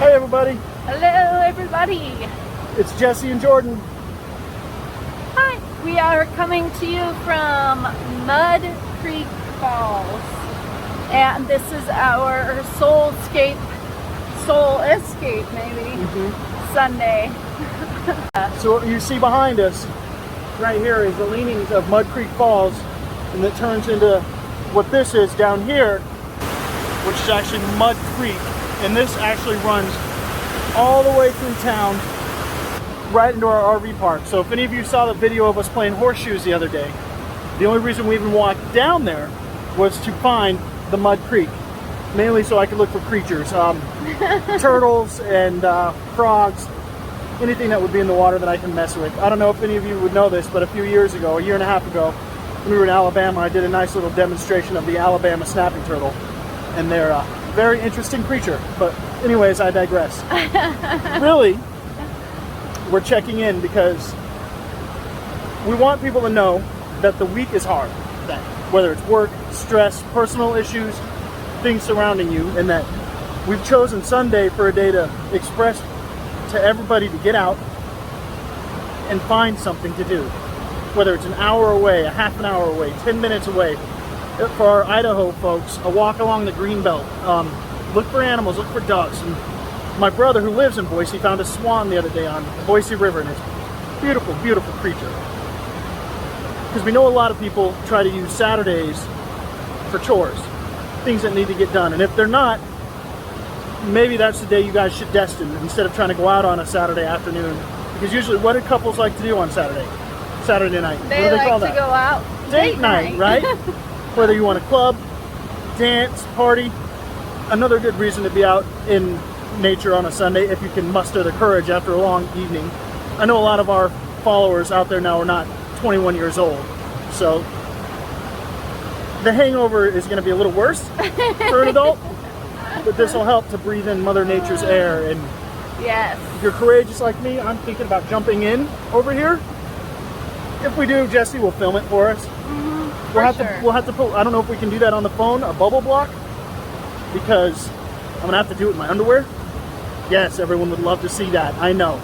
Hey everybody. Hello everybody. It's Jesse and Jordan. Hi. We are coming to you from Mud Creek Falls. And this is our Soulscape, Soul Escape maybe, Sunday. So what you see behind us right here is the leanings of Mud Creek Falls, and it turns into what this is down here, which is actually Mud Creek. And this actually runs all the way through town, right into our RV park. So if any of you saw the video of us playing horseshoes the other day, the only reason we even walked down there was to find the Mud Creek, mainly so I could look for creatures, turtles and frogs, anything that would be in the water that I can mess with. I don't know if any of you would know this, but a few years ago, a year and a half ago, when we were in Alabama, I did a nice little demonstration of the Alabama snapping turtle, and they're a very interesting creature. But anyways, I digress. Really, we're checking in because we want people to know that the week is hard, that whether it's work, stress, personal issues, things surrounding you, and that we've chosen Sunday for a day to express to everybody to get out and find something to do. Whether it's an hour away, a half an hour away, 10 minutes away. For our Idaho folks, a walk along the green belt. Look for animals, look for ducks. And my brother who lives in Boise found a swan the other day on the Boise River, and it's a beautiful, beautiful creature. Because we know a lot of people try to use Saturdays for chores, things that need to get done. And if they're not, maybe that's the day you guys should destine instead of trying to go out on a Saturday afternoon. Because usually, what do couples like to do on Saturday night? They what do they like call to that? go out. Date night, right? Whether you want to club, dance, party. Another good reason to be out in nature on a Sunday if you can muster the courage after a long evening. I know a lot of our followers out there now are not 21 years old, so the hangover is going to be a little worse for an adult, but this will help to breathe in Mother Nature's air. And yes, if you're courageous like me, I'm thinking about jumping in over here. If we do, Jesse will film it for us. We'll have to put, I don't know if we can do that on the phone, a bubble block, because I'm gonna have to do it in my underwear. Yes, everyone would love to see that. I know.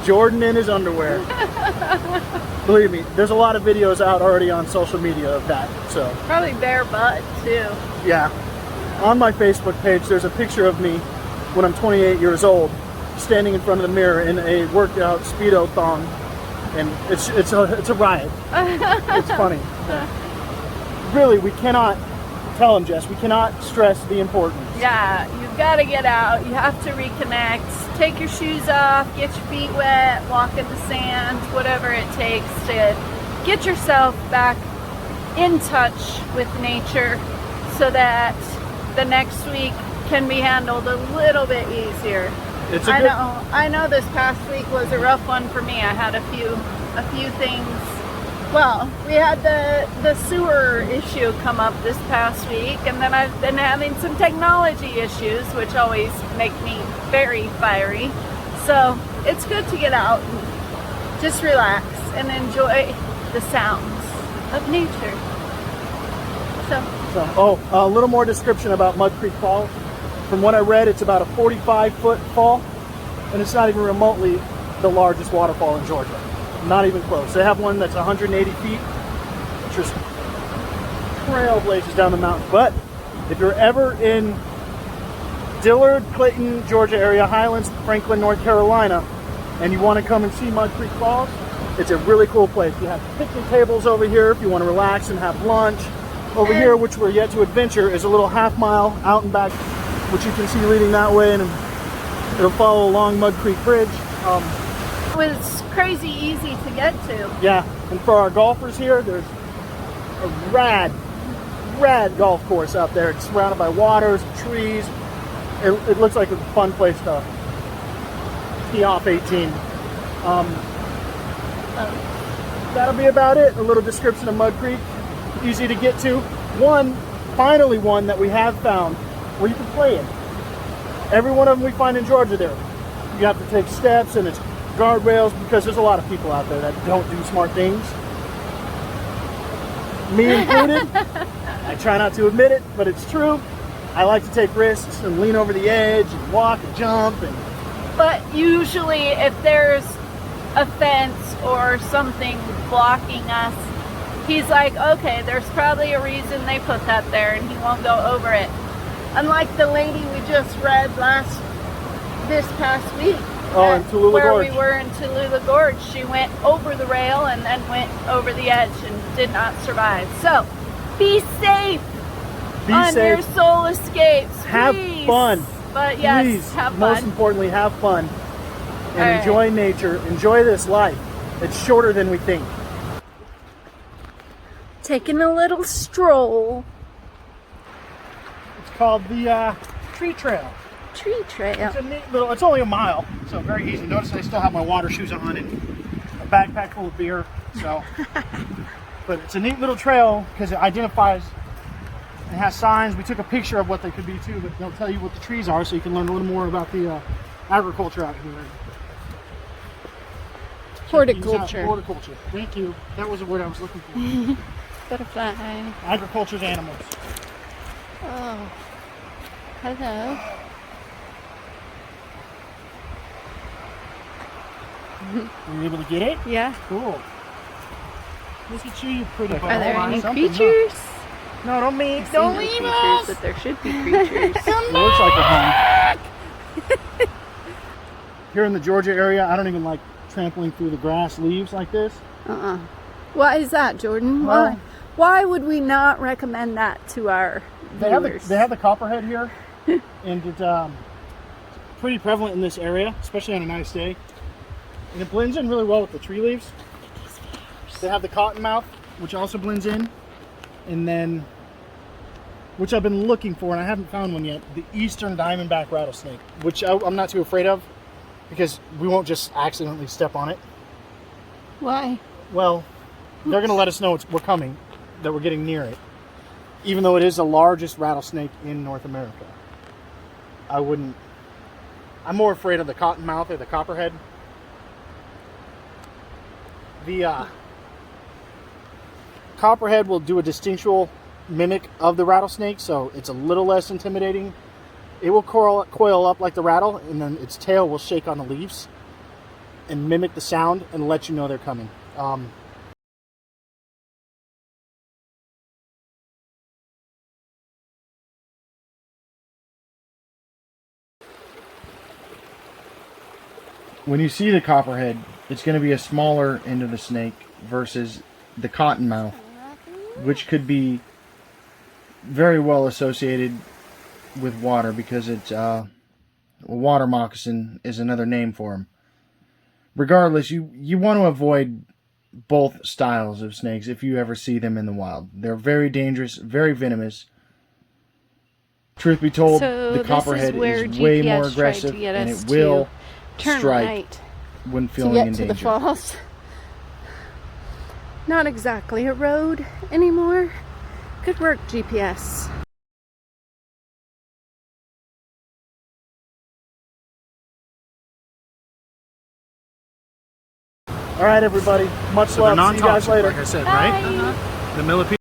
Jordan in his underwear. Believe me, there's a lot of videos out already on social media of that. So probably bare butt too. yeah. On my Facebook page, there's a picture of me when I'm 28 years old, standing in front of the mirror in a worked out Speedo thong, and it's a riot. It's funny. Really, we cannot tell him, Jess. We cannot stress the importance. Yeah, you've got to get out. You have to reconnect. Take your shoes off, get your feet wet, walk in the sand, whatever it takes to get yourself back in touch with nature so that the next week can be handled a little bit easier. I know this past week was a rough one for me. I had a few things. Well, we had the sewer issue come up this past week, and then I've been having some technology issues, which always make me very fiery. So it's good to get out and just relax and enjoy the sounds of nature. A little more description about Mud Creek Falls. From what I read, it's about a 45-foot fall, and it's not even remotely the largest waterfall in Georgia. Not even close. They have one that's 180 feet, just trailblazes down the mountain. But if you're ever in Dillard, Clayton, Georgia area, Highlands, Franklin, North Carolina, and you want to come and see Mud Creek Falls, it's a really cool place. You have picnic tables over here if you want to relax and have lunch. Over here, which we're yet to adventure, is a little half-mile out and back, which you can see leading that way, and it'll follow along Mud Creek Bridge. It was crazy easy to get to. Yeah, and for our golfers here, there's a rad golf course out there. It's surrounded by waters, trees. It looks like a fun place to tee off 18. That'll be about it. A little description of Mud Creek. Easy to get to. Finally one that we have found where you can play in. Every one of them we find in Georgia there. You have to take steps, and it's guardrails, because there's a lot of people out there that don't do smart things. Me included. I try not to admit it, but it's true. I like to take risks and lean over the edge and walk and jump. But usually if there's a fence or something blocking us, he's like, okay, there's probably a reason they put that there, and he won't go over it. Unlike the lady we just read this past week. Oh, in Tallulah where Gorge. we were in Tallulah Gorge. She went over the rail and then went over the edge and did not survive. So, be safe on your soul escapes. Have please. fun. But yes, Please, have fun. most importantly, have fun. And All right. enjoy nature. Enjoy this life. It's shorter than we think. Taking a little stroll. It's called the Tree Trail. Tree trail. It's a neat little, it's only a mile, so very easy. Notice I still have my water shoes on and a backpack full of beer, so. But it's a neat little trail because it identifies, it has signs. We took a picture of what they could be too, but they'll tell you what the trees are so you can learn a little more about the agriculture out here. Horticulture. Horticulture. Thank you. That was the word I was looking for. Butterfly. Agriculture's animals. Oh. Hello. Were you able to get it? Yeah. Cool. Look at you pretty boy. Are there any Something, creatures? huh? No, don't leave. Don't Don't leave creatures, us. but there should be creatures. It looks like a home. Here in the Georgia area, I don't even like trampling through the grass leaves like this. Why is that, Jordan? Well, Why would we not recommend that to our viewers? They have the Copperhead here, and it's pretty prevalent in this area, especially on a nice day. And it blends in really well with the tree leaves. They have the cottonmouth, which also blends in, and then, which I've been looking for and I haven't found one yet, the eastern diamondback rattlesnake, which I'm not too afraid of because we won't just accidentally step on it. Why? Well, they're going to let us know we're coming, that we're getting near it, even though it is the largest rattlesnake in North America. I'm more afraid of the cottonmouth or the copperhead. The Copperhead will do a distinctual mimic of the rattlesnake, so it's a little less intimidating. It will coil up like the rattle, and then its tail will shake on the leaves and mimic the sound and let you know they're coming. All when you see the Copperhead, it's going to be a smaller end of the snake versus the cottonmouth, which could be very well associated with water because it's a water moccasin is another name for them. Regardless, you want to avoid both styles of snakes if you ever see them in the wild. They're very dangerous, very venomous. Truth be told, the Copperhead is way more aggressive and it will strike when feeling in danger. To the falls. Not exactly a road anymore. Good work, GPS. right, everybody. Much love. See you guys later. Like I said, Bye. right? The millipede.